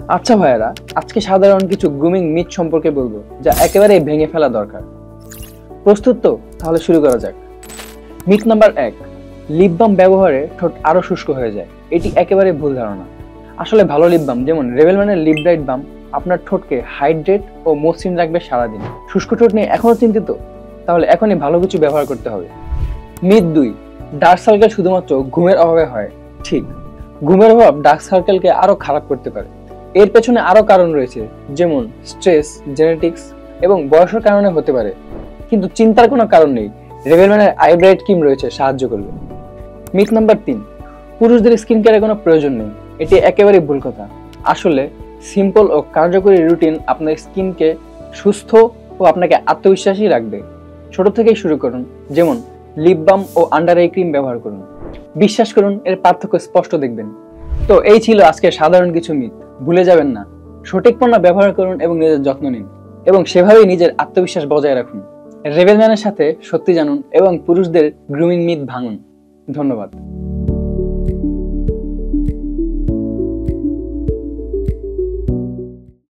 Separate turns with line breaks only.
আচ্ছা ভাইয়েরা, আজকে সাধারণ কিছু গ্রুমিং মিথ সম্পর্কে বলবো যা একেবারেই ভেঙে ফেলা দরকার। প্রস্তুত তো? তাহলে শুরু করা যাক। মিথ নাম্বার ১, লিপ বাম ব্যবহারে ঠোঁট আরো শুষ্ক হয়ে যায়। এটি একেবারে ভুল ধারণা। আসলে ভালো লিপ বাম যেমন রেভেলম্যানের লিপ ব্রাইট বাম আপনার ঠোঁটকে হাইড্রেট ও মসৃণ রাখবে সারাদিন। শুষ্ক ঠোঁট নিয়ে এখনো চিন্তিত? তাহলে এখনই ভালো কিছু ব্যবহার করতে হবে। মিথ ২, ডার্ক সার্কেল শুধুমাত্র ঘুমের অভাবে হয়। ঠিক, ঘুমের অভাব ডার্ক সার্কেলকে আরো খারাপ করতে পারে। এর পেছনে আরো কারণ রয়েছে, যেমন স্ট্রেস, জেনেটিক্স এবং বয়সের কারণে হতে পারে। কিন্তু চিন্তার কোনো কারণ নেই, রেভেলম্যানের আই ব্রাইট ক্রিম রয়েছে, সাহায্য করবে। মিথ নাম্বার ৩, পুরুষদের স্কিন কেয়ারের কোনো প্রয়োজন নেই। এটি একেবারে ভুল কথা। আসলে সিম্পল ও কার্যকরী রুটিন আপনার স্কিনকে সুস্থ ও আপনাকে আত্মবিশ্বাসী রাখবে। ছোট থেকেই শুরু করুন, যেমন লিপ বাম ও আন্ডার আই ক্রিম ব্যবহার করুন। বিশ্বাস করুন, এর পার্থক্য স্পষ্ট দেখবেন। তো এই ছিল আজকের সাধারণ কিছু মিথ। ভুলে যাবেন না, সঠিক পণ্য ব্যবহার করুন এবং নিজের যত্ন নিন, এবং সেভাবেই নিজের আত্মবিশ্বাস বজায় রাখুন। রেভেলম্যানের সাথে সত্যি জানুন এবং পুরুষদের গ্রুমিং মিথ ভাঙুন। ধন্যবাদ।